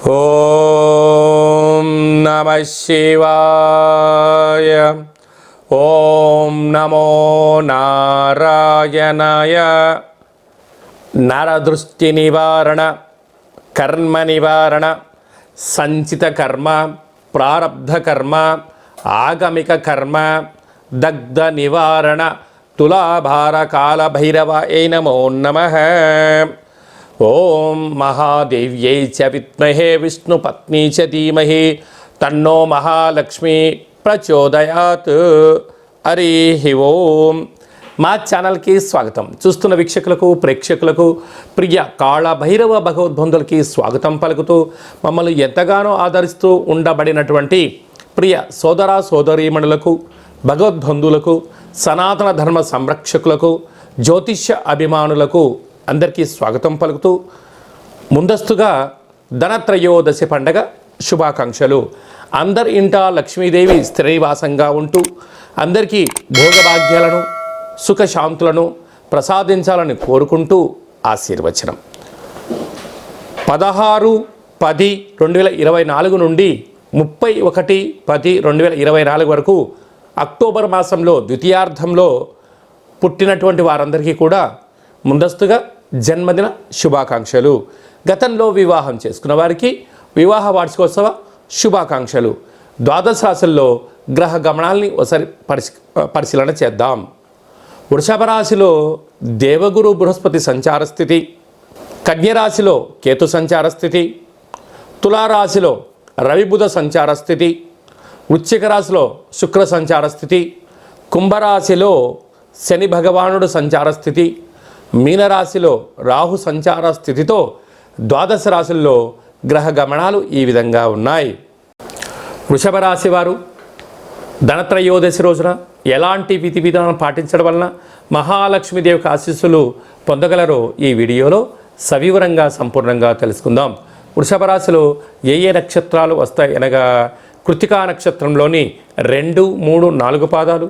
ఓం నమః శివాయ. ఓం నమో నారాయణాయ. నరదృష్టి నివారణ, కర్మ నివారణ, సంచిత కర్మ, ప్రారబ్ధ కర్మ, ఆగమిక కర్మ, దగ్ధ నివారణ, తులాభార కాల భైరవాయ నమో నమః. ఓం మహాదేవ్యై చ విద్మహే విష్ణుపత్నీ చ ధీమహి తన్నో మహాలక్ష్మి ప్రచోదయాత్. హరి ఓం. మా ఛానల్కి స్వాగతం. చూస్తున్న వీక్షకులకు, ప్రేక్షకులకు, ప్రియ కాళ భైరవ భగవద్బంధులకి స్వాగతం పలుకుతూ మమ్మల్ని ఎంతగానో ఆదరిస్తూ ఉండబడినటువంటి ప్రియ సోదర సోదరీమణులకు, భగవద్బంధులకు, సనాతన ధర్మ సంరక్షకులకు, జ్యోతిష్య అభిమానులకు అందరికీ స్వాగతం పలుకుతూ ముందస్తుగా ధనత్రయోదశి పండగ శుభాకాంక్షలు. అందరి ఇంట లక్ష్మీదేవి స్థిరనివాసంగా ఉంటూ అందరికీ భోగభాగ్యాలను, సుఖశాంతులను ప్రసాదించాలని కోరుకుంటూ ఆశీర్వచనం. 16/10/2024 నుండి 31/10/2024 వరకు అక్టోబర్ మాసంలో ద్వితీయార్థంలో పుట్టినటువంటి వారందరికీ కూడా ముందస్తుగా జన్మదిన శుభాకాంక్షలు. గతంలో వివాహం చేసుకున్న వారికి వివాహ వార్షికోత్సవ శుభాకాంక్షలు. ద్వాదశ రాశుల్లో గ్రహ గమనాల్ని ఒకసారి పరిశీలన చేద్దాం. వృషభ రాశిలో దేవగురు బృహస్పతి సంచార స్థితి, కన్యరాశిలో కేతు సంచార స్థితి, తులారాశిలో రవిబుధ సంచార స్థితి, వృశ్చిక రాశిలో శుక్ర సంచార స్థితి, కుంభరాశిలో శని భగవానుడు సంచార స్థితి, మీనరాశిలో రాహు సంచార స్థితితో ద్వాదశ రాశుల్లో గ్రహ గమనాలు ఈ విధంగా ఉన్నాయి. వృషభ రాశి వారు ధనత్రయోదశి రోజున ఎలాంటి విధి విధానం పాటించడం వలన మహాలక్ష్మీదేవికి ఆశీస్సులు పొందగలరో ఈ వీడియోలో సవివరంగా సంపూర్ణంగా తెలుసుకుందాం. వృషభ రాశిలో ఏ ఏ నక్షత్రాలు వస్తాయి అనగా కృత్తికా నక్షత్రంలోని 2, 3, 4 పాదాలు,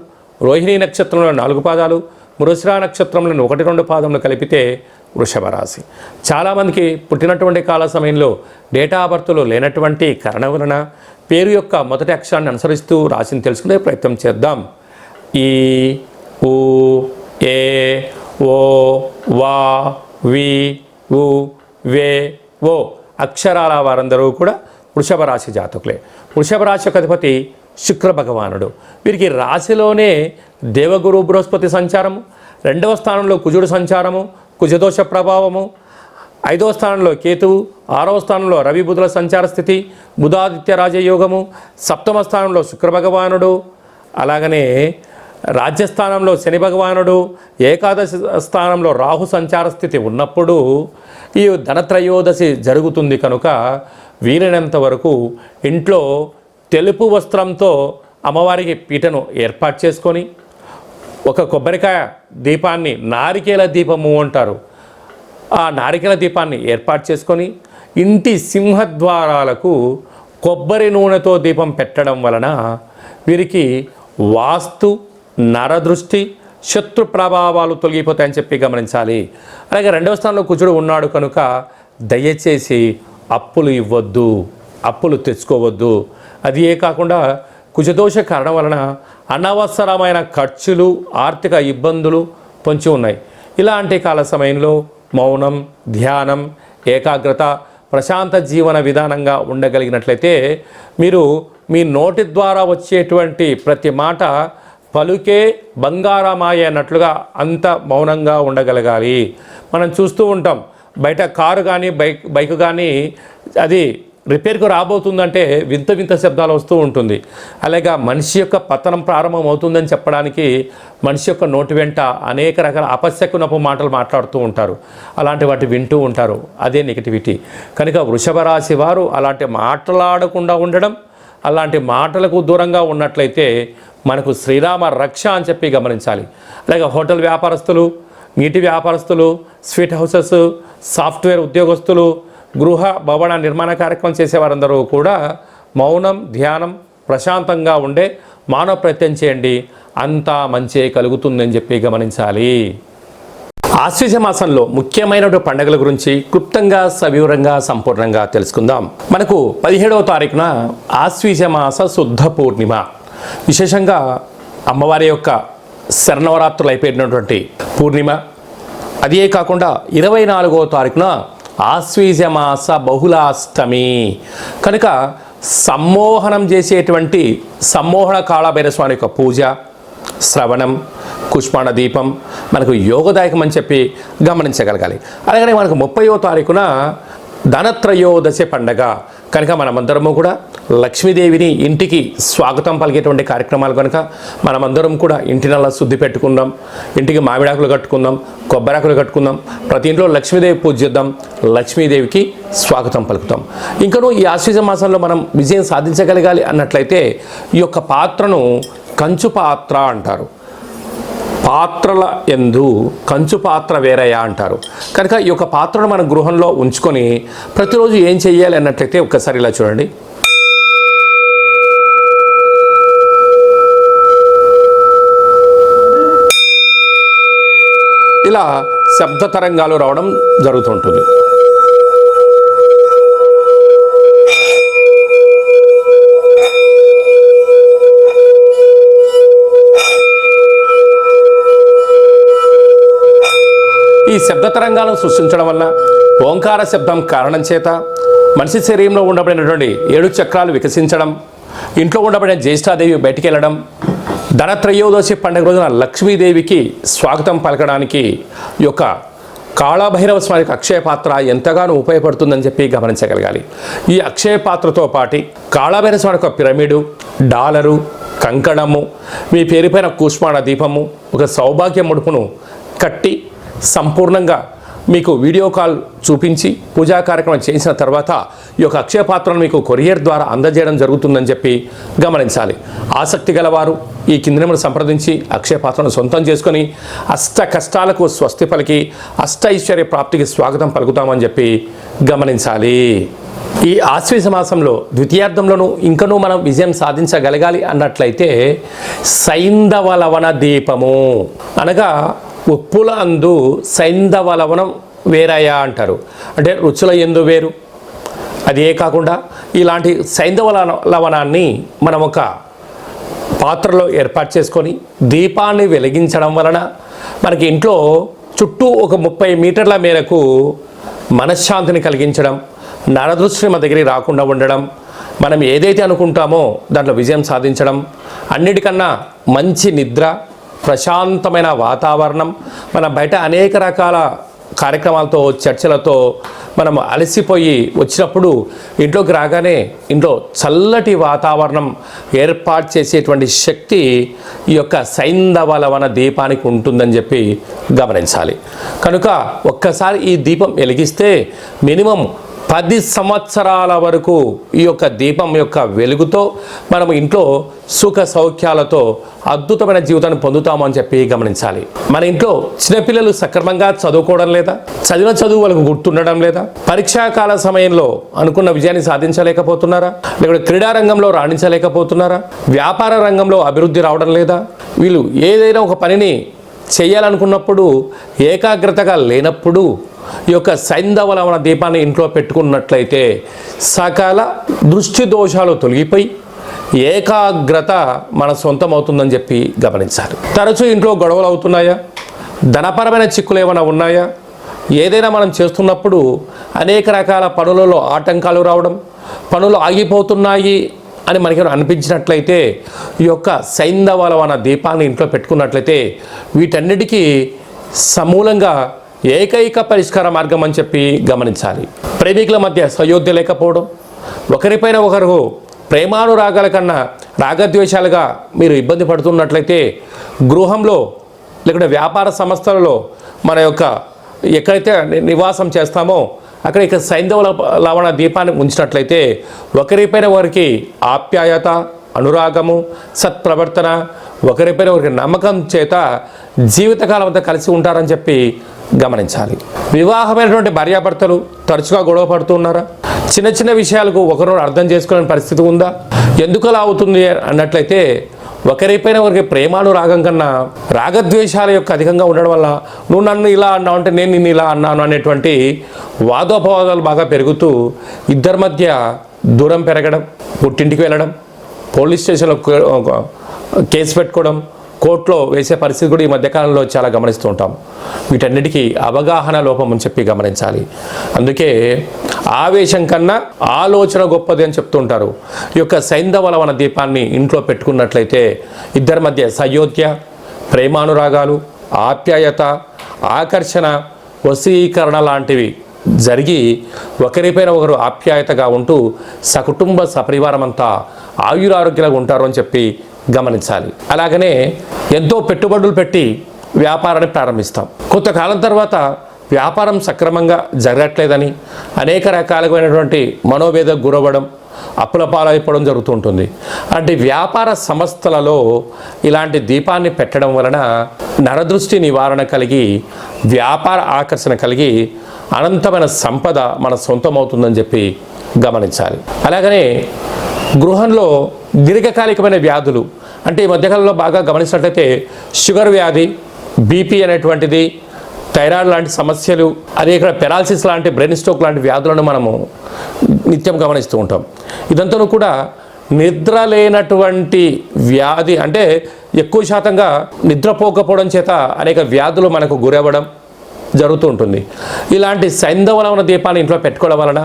రోహిణీ నక్షత్రంలో 4 పాదాలు, మృగశిర నక్షత్రంలోని 1, 2 పాదములు కలిపితే వృషభ రాశి. చాలామందికి పుట్టినటువంటి కాల సమయంలో డేటా ఆఫ్ బర్త్లో లేనటువంటి కారణం వలన పేరు యొక్క మొదటి అక్షరాన్ని అనుసరిస్తూ రాశిని తెలుసుకునే ప్రయత్నం చేద్దాం. ఈ, ఊ, ఏ, ఓ, వా, వి, ఉ, వే, ఓ అక్షరాల వారందరూ కూడా వృషభ రాశి జాతకులే. వృషభ రాశి యొక్క అధిపతి శుక్ర భగవానుడు. వీరికి రాశిలోనే దేవగురు బృహస్పతి సంచారము, 2వ స్థానంలో కుజుడు సంచారము, కుజదోష ప్రభావము, 5వ స్థానంలో కేతువు, 6వ స్థానంలో రవి బుధుల సంచార స్థితి, బుధాదిత్య రాజయోగము, 7వ స్థానంలో శుక్ర భగవానుడు, అలాగనే రాజ్యస్థానంలో శని భగవానుడు, ఏకాదశి స్థానంలో రాహు సంచార స్థితి ఉన్నప్పుడు ఈ ధనత్రయోదశి జరుగుతుంది. కనుక వీలైనంత వరకు ఇంట్లో తెలుపు వస్త్రంతో అమ్మవారికి పీటను ఏర్పాటు చేసుకొని ఒక కొబ్బరికాయ దీపాన్ని, నారికేల దీపము అంటారు, ఆ నారికేల దీపాన్ని ఏర్పాటు చేసుకొని ఇంటి సింహద్వారాలకు కొబ్బరి నూనెతో దీపం పెట్టడం వలన వీరికి వాస్తు, నరదృష్టి, శత్రు ప్రభావాలు తొలగిపోతాయని చెప్పి గమనించాలి. అలాగే 2వ స్థానంలో కుజుడు ఉన్నాడు కనుక దయచేసి అప్పులు ఇవ్వద్దు, అప్పులు తెచ్చుకోవద్దు. అది ఏ కాకుండా కుజదోష కారణం వలన అనవసరమైన ఖర్చులు, ఆర్థిక ఇబ్బందులు పొంచి ఉన్నాయి. ఇలాంటి కాల సమయంలో మౌనం, ధ్యానం, ఏకాగ్రత, ప్రశాంత జీవన విధానంగా ఉండగలిగినట్లయితే మీరు మీ నోటి ద్వారా వచ్చేటువంటి ప్రతి మాట పలుకే బంగారమాయ అన్నట్లుగా అంత మౌనంగా ఉండగలగాలి. మనం చూస్తూ ఉంటాం, బయట కారు కానీ బైక్ కానీ అది రిపేర్కు రాబోతుందంటే వింత వింత శబ్దాలు వస్తూ ఉంటుంది. అలాగే మనిషి యొక్క పతనం ప్రారంభం అవుతుందని చెప్పడానికి మనిషి యొక్క నోటి వెంట అనేక రకాల అపశకునపు మాటలు మాట్లాడుతూ ఉంటారు. అలాంటి వాటి వింటూ ఉంటారు. అదే నెగిటివిటీ. కనుక వృషభ రాశి వారు అలాంటి మాట్లాడకుండా ఉండడం, అలాంటి మాటలకు దూరంగా ఉన్నట్లయితే మనకు శ్రీరామ రక్ష అని చెప్పి గమనించాలి. అలాగే హోటల్ వ్యాపారస్తులు, నీటి వ్యాపారస్తులు, స్వీట్ హౌసెస్, సాఫ్ట్వేర్ ఉద్యోగస్తులు, గృహ భవన నిర్మాణ కార్యక్రమం చేసేవారందరూ కూడా మౌనం, ధ్యానం, ప్రశాంతంగా ఉండే మానవ ప్రయత్నం చేయండి, అంతా మంచి కలుగుతుందని చెప్పి గమనించాలి. ఆశ్వీజ మాసంలో ముఖ్యమైన పండుగల గురించి క్లుప్తంగా సవివరంగా సంపూర్ణంగా తెలుసుకుందాం. మనకు 17వ తారీఖున ఆశ్వీజ మాస శుద్ధ పూర్ణిమ. విశేషంగా అమ్మవారి యొక్క శరణవరాత్రులు అయిపోయినటువంటి పూర్ణిమ. అదే కాకుండా 24వ తారీఖున ఆశ్వీజ మాస బహుళాష్టమి కనుక సమ్మోహనం చేసేటువంటి సమ్మోహన కాళభైరస్వామి యొక్క పూజ, శ్రవణం, కుష్మాండ దీపం మనకు యోగదాయకం అని చెప్పి గమనించగలగాలి. అలాగనే మనకు 30వ తారీఖున ధనత్రయోదశి పండగ కనుక మనమందరము కూడా లక్ష్మీదేవిని ఇంటికి స్వాగతం పలికేటువంటి కార్యక్రమాలు కనుక మనమందరం కూడా ఇంటినల్లా శుద్ధి పెట్టుకుందాం, ఇంటికి మామిడాకులు కట్టుకుందాం, కొబ్బరాకులు కట్టుకుందాం, ప్రతి ఇంట్లో లక్ష్మీదేవి పూజ చేద్దాం, లక్ష్మీదేవికి స్వాగతం పలుకుతాం. ఇంకనూ ఈ ఆశ్వీజ మాసంలో మనం విజయం సాధించగలగాలి అన్నట్లయితే ఈ యొక్క పాత్రను కంచు పాత్ర అంటారు. పాత్రల ఎందు కంచు పాత్ర వేరయ్యా అంటారు. కనుక ఈ యొక్క పాత్రను మన గృహంలో ఉంచుకొని ప్రతిరోజు ఏం చెయ్యాలి అన్నట్లయితే ఒక్కసారి ఇలా చూడండి. ఇలా శబ్ద తరంగాలు రావడం జరుగుతుంటుంది. ఈ శబ్ద తరంగాలను సృష్టించడం వల్ల ఓంకార శబ్దం కారణం చేత మనిషి శరీరంలో ఉండబడినటువంటి 7 చక్రాలు వికసించడం, ఇంట్లో ఉండబడిన జ్యేష్ఠాదేవి బయటికి వెళ్ళడం, ధనత్రయోదశి పండుగ రోజున లక్ష్మీదేవికి స్వాగతం పలకడానికి ఈ యొక్క కాళభైరవ స్వామికి అక్షయ పాత్ర ఎంతగానో ఉపయోగపడుతుందని చెప్పి గమనించగలగాలి. ఈ అక్షయ పాత్రతో పాటు కాళభైరవ స్వామి యొక్క పిరమిడు, డాలరు, కంకణము, మీ పేరుపైన కూష్మాండ దీపము, ఒక సౌభాగ్య ముడుపును కట్టి సంపూర్ణంగా మీకు వీడియో కాల్ చూపించి పూజా కార్యక్రమం చేసిన తర్వాత ఈ యొక్క అక్షయ పాత్రను మీకు కొరియర్ ద్వారా అందజేయడం జరుగుతుందని చెప్పి గమనించాలి. ఆసక్తి గలవారు ఈ కింది నెంబర్ సంప్రదించి అక్షయ పాత్రను సొంతం చేసుకొని అష్ట కష్టాలకు స్వస్తి పలికి అష్ట ఐశ్వర్య ప్రాప్తికి స్వాగతం పలుకుతామని చెప్పి గమనించాలి. ఈ ఆశ్వీజ మాసంలో ద్వితీయార్థంలోనూ ఇంకనూ మనం విజయం సాధించగలగాలి అన్నట్లయితే సైంధవ లవణ దీపము అనగా ఉప్పుల అందు సైంధవ లవణం వేరయ్యా అంటారు. అంటే రుచుల ఎందు వేరు. అదే కాకుండా ఇలాంటి సైంధవ లవణాన్ని మనం ఒక పాత్రలో ఏర్పాటు చేసుకొని దీపాన్ని వెలిగించడం వలన మనకి ఇంట్లో చుట్టూ ఒక 30 మీటర్ల మేరకు మనశ్శాంతిని కలిగించడం, నరదృష్టి మన దగ్గరికి రాకుండా ఉండడం, మనం ఏదైతే అనుకుంటామో దాంట్లో విజయం సాధించడం, అన్నిటికన్నా మంచి నిద్ర, ప్రశాంతమైన వాతావరణం, మన బయట అనేక రకాల కార్యక్రమాలతో చర్చలతో మనం అలసిపోయి వచ్చినప్పుడు ఇంట్లోకి రాగానే ఇంట్లో చల్లటి వాతావరణం ఏర్పాటు చేసేటువంటి శక్తి ఈ యొక్క సైంధవ లవణ దీపానికి ఉంటుందని చెప్పి గమనించాలి. కనుక ఒక్కసారి ఈ దీపం వెలిగిస్తే మినిమం 10 సంవత్సరాల వరకు ఈ యొక్క దీపం యొక్క వెలుగుతో మనం ఇంట్లో సుఖ సౌఖ్యాలతో అద్భుతమైన జీవితాన్ని పొందుతామని చెప్పి గమనించాలి. మన ఇంట్లో చిన్నపిల్లలు సక్రమంగా చదువుకోవడం లేదా, చదివిన చదువు వాళ్ళకు గుర్తుండడం లేదా, పరీక్షాకాల సమయంలో అనుకున్న విజయాన్ని సాధించలేకపోతున్నారా, లేకపోతే క్రీడా రంగంలో రాణించలేకపోతున్నారా, వ్యాపార రంగంలో అభివృద్ధి రావడం లేదా, వీళ్ళు ఏదైనా ఒక పనిని చేయాలనుకున్నప్పుడు ఏకాగ్రతగా లేనప్పుడు ఈ యొక్క సైంధవ లవణ దీపాన్ని ఇంట్లో పెట్టుకున్నట్లయితే సకల దృష్టి దోషాలు తొలగిపోయి ఏకాగ్రత మన సొంతం అవుతుందని చెప్పి గమనించాలి. తరచూ ఇంట్లో గొడవలు అవుతున్నాయా, ధనపరమైన చిక్కులు ఏమైనా ఉన్నాయా, ఏదైనా మనం చేస్తున్నప్పుడు అనేక రకాల పనులలో ఆటంకాలు రావడం, పనులు ఆగిపోతున్నాయి అని మనకి అనిపించినట్లయితే ఈ యొక్క సైంధవ లవణ దీపాన్ని ఇంట్లో పెట్టుకున్నట్లయితే వీటన్నిటికీ సమూలంగా ఏకైక పరిష్కార మార్గం అని చెప్పి గమనించాలి. ప్రేమికుల మధ్య సయోధ్య లేకపోవడం, ఒకరిపైన ఒకరు ప్రేమానురాగాల కన్నా రాగద్వేషాలుగా మీరు ఇబ్బంది పడుతున్నట్లయితే గృహంలో లేకుంటే వ్యాపార సంస్థలలో మన యొక్క ఎక్కడైతే నివాసం చేస్తామో అక్కడ ఇక సైంధవ లవణ దీపాన్ని ఉంచినట్లయితే ఒకరిపైన ఒకరికి ఆప్యాయత, అనురాగము, సత్ప్రవర్తన, ఒకరిపైన ఒకరికి నమ్మకం చేత జీవితకాలం అంతా కలిసి ఉంటారని చెప్పి గమనించాలి. వివాహమైనటువంటి భార్యాభర్తలు తరచుగా గొడవ పడుతున్నారా, చిన్న చిన్న విషయాలకు ఒకరు అర్థం చేసుకోలేని పరిస్థితి ఉందా, ఎందుకు అలా అవుతుంది అన్నట్లయితే ఒకరిపైన ఒకరికి ప్రేమానురాగం కన్నా రాగద్వేషాల యొక్క అధికంగా ఉండడం వల్ల నువ్వు నన్ను ఇలా అన్నావు అంటే నేను నిన్ను ఇలా అన్నాను అనేటువంటి వాదోపవాదాలు బాగా పెరుగుతూ ఇద్దరి మధ్య దూరం పెరగడం, పుట్టింటికి వెళ్ళడం, పోలీస్ స్టేషన్లో కేసు పెట్టుకోవడం, కోర్టులో వేసే పరిస్థితి కూడా ఈ మధ్యకాలంలో చాలా గమనిస్తూ ఉంటాం. వీటన్నిటికీ అవగాహన లోపం అని చెప్పి గమనించాలి. అందుకే ఆవేశం కన్నా ఆలోచన గొప్పది అని చెప్తుంటారు. ఈ యొక్క సైంధవ లవణ దీపాన్ని ఇంట్లో పెట్టుకున్నట్లయితే ఇద్దరి మధ్య సయోధ్య, ప్రేమానురాగాలు, ఆప్యాయత, ఆకర్షణ, వశీకరణ లాంటివి జరిగి ఒకరిపైన ఒకరు ఆప్యాయతగా ఉంటూ సకుటుంబ సపరివారం అంతా ఆయురారోగ్యాలుగా ఉంటారు అని చెప్పి గమనించాలి. అలాగనే ఎంతో పెట్టుబడులు పెట్టి వ్యాపారాన్ని ప్రారంభిస్తాం. కొంతకాలం తర్వాత వ్యాపారం సక్రమంగా జరగట్లేదని అనేక రకాలైనటువంటి మనోవేదకు గురవ్వడం, అప్పుల పాలైపోవడం జరుగుతూ ఉంటుంది. అంటే వ్యాపార సంస్థలలో ఇలాంటి దీపాన్ని పెట్టడం వలన నరదృష్టి నివారణ కలిగి, వ్యాపార ఆకర్షణ కలిగి అనంతమైన సంపద మన సొంతం అవుతుందని చెప్పి గమనించాలి. అలాగనే గృహంలో దీర్ఘకాలికమైన వ్యాధులు అంటే ఈ మధ్యకాలంలో బాగా గమనించినట్లయితే షుగర్ వ్యాధి, బీపీ అనేటువంటిది, థైరాయిడ్ లాంటి సమస్యలు, అదే ఇక్కడ పెరాలసిస్ లాంటి, బ్రెయిన్ స్ట్రోక్ లాంటి వ్యాధులను మనము నిత్యం గమనిస్తూ ఉంటాం. ఇదంతా కూడా నిద్ర లేనటువంటి వ్యాధి, అంటే ఎక్కువ శాతంగా నిద్రపోకపోవడం చేత అనేక వ్యాధులు మనకు గురవ్వడం జరుగుతూ ఉంటుంది. ఇలాంటి సైంధవ లవణ దీపాన్ని ఇంట్లో పెట్టుకోవడం వలన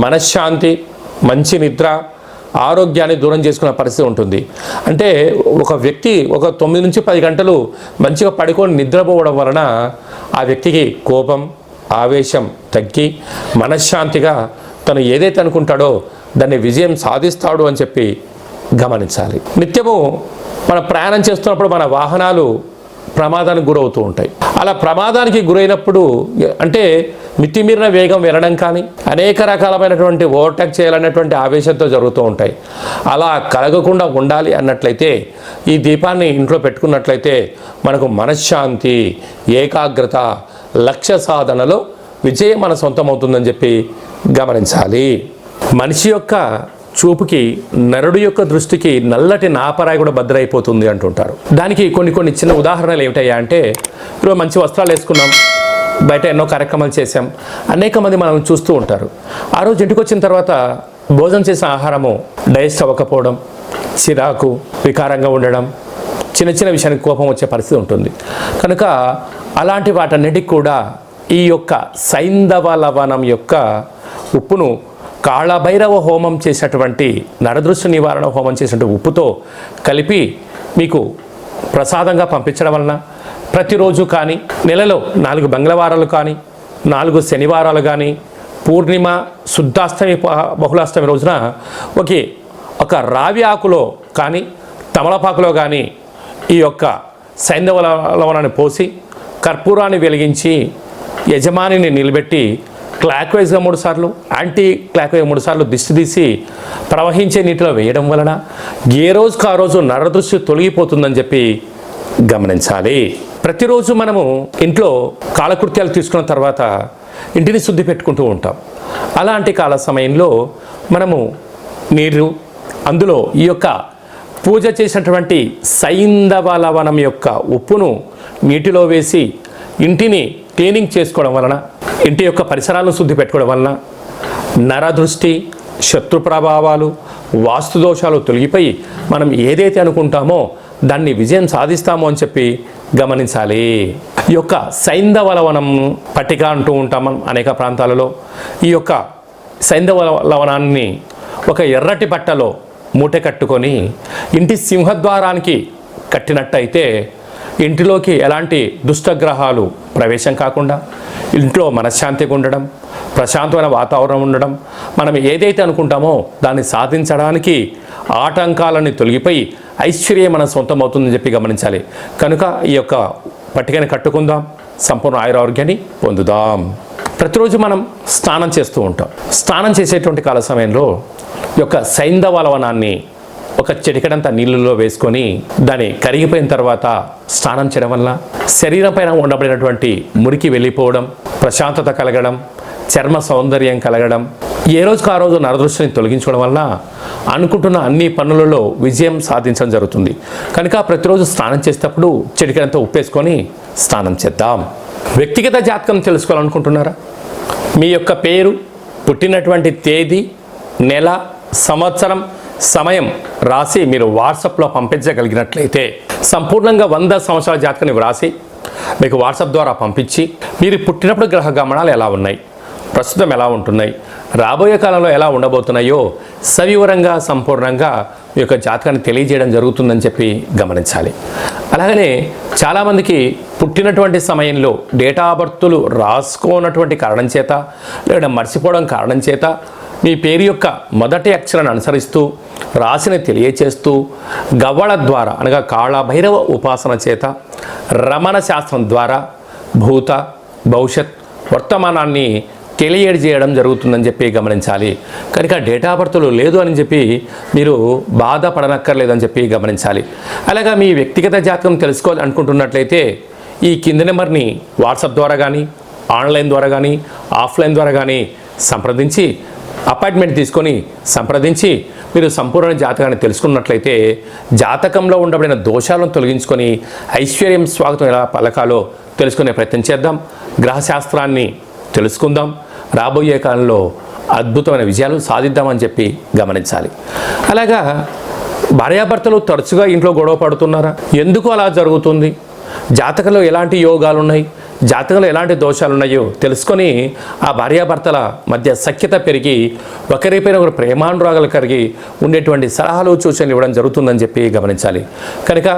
మనశ్శాంతి, మంచి నిద్ర, ఆరోగ్యాన్ని దూరం చేసుకునే పరిస్థితి ఉంటుంది. అంటే ఒక వ్యక్తి ఒక 9 నుంచి 10 గంటలు మంచిగా పడుకొని నిద్రపోవడం వలన ఆ వ్యక్తికి కోపం, ఆవేశం తగ్గి మనశ్శాంతిగా తను ఏదైతే అనుకుంటాడో దాన్ని విజయం సాధిస్తాడు అని చెప్పి గమనించాలి. నిత్యము మన ప్రయాణం చేస్తున్నప్పుడు మన వాహనాలు ప్రమాదానికి గురవుతూ ఉంటాయి. అలా ప్రమాదానికి గురైనప్పుడు అంటే మితిమీరిన వేగం వెళ్ళడం కానీ, అనేక రకాలమైనటువంటి ఓవర్టేక్ చేయాలనేటువంటి ఆవేశంతో జరుగుతూ ఉంటాయి. అలా కలగకుండా ఉండాలి అన్నట్లయితే ఈ దీపాన్ని ఇంట్లో పెట్టుకున్నట్లయితే మనకు మనశ్శాంతి, ఏకాగ్రత, లక్ష్య సాధనలో విజయం మన సొంతం అవుతుందని చెప్పి గమనించాలి. మనిషి యొక్క చూపుకి, నరుడు యొక్క దృష్టికి నల్లటి నాపరాయి కూడా భద్రైపోతుంది అంటుంటారు. దానికి కొన్ని చిన్న ఉదాహరణలు ఏమిటయ్యా అంటే, ఈరోజు మంచి వస్త్రాలు వేసుకున్నాం, బయట ఎన్నో కార్యక్రమాలు చేసాం, అనేక మంది మనం చూస్తూ ఉంటారు. ఆ రోజు ఇంటికి వచ్చిన తర్వాత భోజనం చేసిన ఆహారము డైజెస్ట్ అవ్వకపోవడం, చిరాకు, వికారంగా ఉండడం, చిన్న విషయానికి కోపం వచ్చే పరిస్థితి ఉంటుంది. కనుక అలాంటి వాటన్నిటికి కూడా ఈ యొక్క సైంధవ లవణం యొక్క ఉప్పును కాళభైరవ హోమం చేసినటువంటి, నరదృష్టి నివారణ హోమం చేసినటువంటి ఉప్పుతో కలిపి మీకు ప్రసాదంగా పంపించడం వలన ప్రతిరోజు కానీ, నెలలో 4 మంగళవారాలు కానీ, 4 శనివారాలు కానీ, పూర్ణిమ, శుద్ధాష్టమి, బహుళాష్టమి రోజున ఒక రావి ఆకులో కానీ, తమలపాకులో కానీ ఈ యొక్క సైంధవ లవణాన్ని పోసి కర్పూరాన్ని వెలిగించి యజమానిని నిలబెట్టి క్లాక్వైజ్గా 3 సార్లు, యాంటీ క్లాక్వైజ్ 3 సార్లు దిష్టి తీసి ప్రవహించే నీటిలో వేయడం వలన ఏ రోజుకు ఆ రోజు నరదృష్టి తొలగిపోతుందని చెప్పి గమనించాలి. ప్రతిరోజు మనము ఇంట్లో కాలకృత్యాలు తీసుకున్న తర్వాత ఇంటిని శుద్ధి పెట్టుకుంటూ ఉంటాం. అలాంటి కాల సమయంలో మనము నీరు, అందులో ఈ యొక్క పూజ చేసినటువంటి సైంధవ లవణం యొక్క ఉప్పును నీటిలో వేసి ఇంటిని క్లీనింగ్ చేసుకోవడం వలన, ఇంటి యొక్క పరిసరాలను శుద్ధి పెట్టుకోవడం వలన నరదృష్టి, శత్రు ప్రభావాలు, వాస్తు దోషాలు తొలగిపోయి మనం ఏదైతే అనుకుంటామో దాన్ని విజయం సాధిస్తామో అని చెప్పి గమనించాలి. ఈ యొక్క సైంధవ లవణం పట్టిక అంటూ ఉంటాం అనేక ప్రాంతాలలో. ఈ యొక్క సైంధవ లవణాన్ని ఒక ఎర్రటి బట్టలో మూట కట్టుకొని ఇంటి సింహద్వారానికి కట్టినట్టయితే ఇంటిలోకి ఎలాంటి దుష్టగ్రహాలు ప్రవేశం కాకుండా ఇంట్లో మనశ్శాంతిగా ఉండడం, ప్రశాంతమైన వాతావరణం ఉండడం, మనం ఏదైతే అనుకుంటామో దాన్ని సాధించడానికి ఆటంకాలని తొలగిపోయి ఐశ్వర్యం మన సొంతం అవుతుందని చెప్పి గమనించాలి. కనుక ఈ యొక్క పట్టికని కట్టుకుందాం, సంపూర్ణ ఆయురారోగ్యాన్ని పొందుదాం. ప్రతిరోజు మనం స్నానం చేస్తూ ఉంటాం. స్నానం చేసేటువంటి కాల సమయంలో ఈ యొక్క సైంధవ లవణాన్ని ఒక చిటికెడంత నీళ్ళలో వేసుకొని దాన్ని కరిగిపోయిన తర్వాత స్నానం చేయడం వల్ల శరీరం పైన ఉండబడినటువంటి మురికి వెళ్ళిపోవడం, ప్రశాంతత కలగడం, చర్మ సౌందర్యం కలగడం, ఏ రోజుకు ఆ రోజు నరదృష్టిని తొలగించుకోవడం వలన అనుకుంటున్న అన్ని పనులలో విజయం సాధించడం జరుగుతుంది. కనుక ప్రతిరోజు స్నానం చేసేటప్పుడు చిటికెడంతా ఉప్పేసుకొని స్నానం చేద్దాం. వ్యక్తిగత జాతకం తెలుసుకోవాలనుకుంటున్నారా? మీ యొక్క పేరు, పుట్టినటువంటి తేదీ, నెల, సంవత్సరం, సమయం రాసి మీరు వాట్సాప్లో పంపించగలిగినట్లయితే సంపూర్ణంగా 100 సంవత్సరాల జాతకాన్ని వ్రాసి మీకు వాట్సాప్ ద్వారా పంపించి మీరు పుట్టినప్పుడు గ్రహ గమనాలు ఎలా ఉన్నాయి, ప్రస్తుతం ఎలా ఉంటున్నాయి, రాబోయే కాలంలో ఎలా ఉండబోతున్నాయో సవివరంగా సంపూర్ణంగా మీ యొక్క జాతకాన్ని తెలియజేయడం జరుగుతుందని చెప్పి గమనించాలి. అలాగనే చాలామందికి పుట్టినటువంటి సమయంలో డేటా ఆఫ్ బర్త్లు రాసుకోనటువంటి కారణం చేత లేదా మర్చిపోవడం కారణం చేత మీ పేరు యొక్క మొదటి అక్షరాన్ని అనుసరిస్తూ రాశిని తెలియచేస్తూ గవ్వళ ద్వారా అనగా కాళభైరవ ఉపాసన చేత రమణ శాస్త్రం ద్వారా భూత భవిష్యత్ వర్తమానాన్ని తెలియజేయడం జరుగుతుందని చెప్పి గమనించాలి. కనుక డేటా ఆఫ్ బర్త్లు లేదు అని చెప్పి మీరు బాధపడనక్కర్లేదని చెప్పి గమనించాలి. అలాగా మీ వ్యక్తిగత జాతకం తెలుసుకోవాలి అనుకుంటున్నట్లయితే ఈ కింది నెంబర్ని వాట్సాప్ ద్వారా కానీ, ఆన్లైన్ ద్వారా కానీ, ఆఫ్లైన్ ద్వారా కానీ సంప్రదించి అపాయింట్మెంట్ తీసుకొని సంప్రదించి మీరు సంపూర్ణ జాతకాన్ని తెలుసుకున్నట్లయితే జాతకంలో ఉండబడిన దోషాలను తొలగించుకొని ఐశ్వర్యం స్వాగతం ఎలా పలకాలో తెలుసుకునే ప్రయత్నం చేద్దాం. గ్రహశాస్త్రాన్ని తెలుసుకుందాం. రాబోయే కాలంలో అద్భుతమైన విజయాలు సాధిద్దామని చెప్పి గమనించాలి. అలాగా భార్యాభర్తలు తరచుగా ఇంట్లో గొడవ పడుతున్నారా? ఎందుకు అలా జరుగుతుంది? జాతకంలో ఎలాంటి యోగాలు ఉన్నాయి, జాతకంలో ఎలాంటి దోషాలు ఉన్నాయో తెలుసుకొని ఆ భార్యాభర్తల మధ్య సఖ్యత పెరిగి ఒకరిపైన ఒకరు ప్రేమానురాగాలు కలిగి ఉండేటువంటి సలహాలు సూచనలు ఇవ్వడం జరుగుతుందని చెప్పి గమనించాలి. కనుక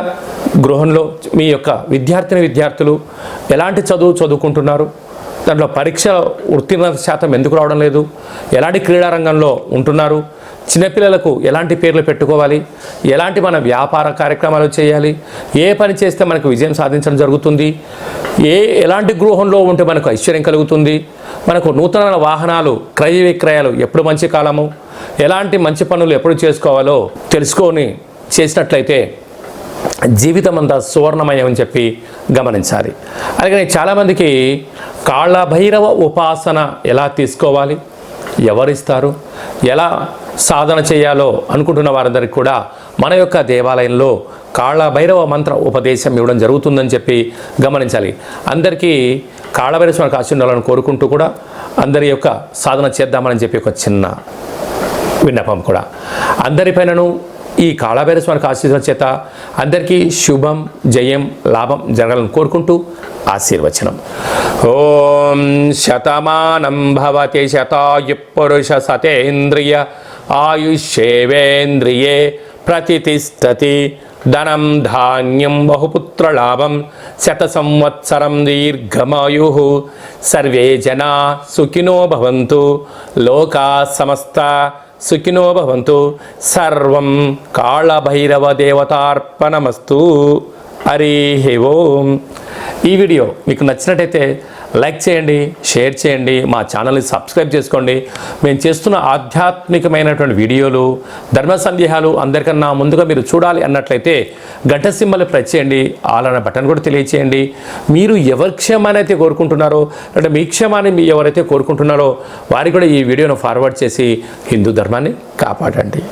గృహంలో మీ యొక్క విద్యార్థులు ఎలాంటి చదువుకుంటున్నారు, దాంట్లో పరీక్ష ఉత్తీర్ణత శాతం ఎందుకు రావడం లేదు, ఎలాంటి క్రీడారంగంలో ఉంటున్నారు, చిన్నపిల్లలకు ఎలాంటి పేర్లు పెట్టుకోవాలి, ఎలాంటి మన వ్యాపార కార్యక్రమాలు చేయాలి, ఏ పని చేస్తే మనకు విజయం సాధించడం జరుగుతుంది, ఎలాంటి గృహంలో ఉంటే మనకు ఐశ్వర్యం కలుగుతుంది, మనకు నూతన వాహనాలు క్రయ విక్రయాలు ఎప్పుడు మంచి కాలము, ఎలాంటి మంచి పనులు ఎప్పుడు చేసుకోవాలో తెలుసుకొని చేసినట్లయితే జీవితం అంతా సువర్ణమయం అని చెప్పి గమనించాలి. అలాగే చాలామందికి కాళభైరవ ఉపాసన ఎలా తీసుకోవాలి, ఎవరిస్తారు, ఎలా సాధన చేయాలో అనుకుంటున్న వారందరికీ కూడా మన యొక్క దేవాలయంలో కాళభైరవ మంత్ర ఉపదేశం ఇవ్వడం జరుగుతుందని చెప్పి గమనించాలి. అందరికీ కాళభైరవ స్వామికి ఆశీర్వాదాలను కోరుకుంటూ కూడా అందరి యొక్క సాధన చేద్దామని చెప్పి ఒక చిన్న విన్నపం కూడా. అందరిపైనను ఈ కాళభైరవ స్వామికి ఆశీర్వాదం చేత అందరికీ శుభం, జయం, లాభం జరగాలని కోరుకుంటూ ఆశీర్వచనం. ఓం శతమానం భవతి శతాయు పురుష సతేంద్రియ ఆయుష్యేవేంద్రియే ప్రతిష్టతి ధనం ధాన్యం బహుపుత్రలాభం శత సంవత్సరం దీర్ఘమాయు సర్వే జనా సుఖినో భవంతు లోకా సమస్త సుఖినో భవంతు. సర్వం కాళభైరవ దేవతార్పణమస్తు. హరి ఓం. ఈ వీడియో మీకు నచ్చినట్టయితే లైక్ చేయండి, షేర్ చేయండి, మా ఛానల్ని సబ్స్క్రైబ్ చేసుకోండి. మేము చేస్తున్న ఆధ్యాత్మికమైనటువంటి వీడియోలు, ధర్మ సందేహాలు అందరికన్నా ముందుగా మీరు చూడాలి అన్నట్లయితే గంట సింబల్ ప్రెస్ చేయండి, ఆల్ అనే బటన్ కూడా తెలియచేయండి. మీరు ఎవరి క్షేమాన్ని అయితే కోరుకుంటున్నారో అంటే మీ క్షేమాన్ని ఎవరైతే కోరుకుంటున్నారో వారికి కూడా ఈ వీడియోను ఫార్వర్డ్ చేసి హిందూ ధర్మాన్ని కాపాడండి.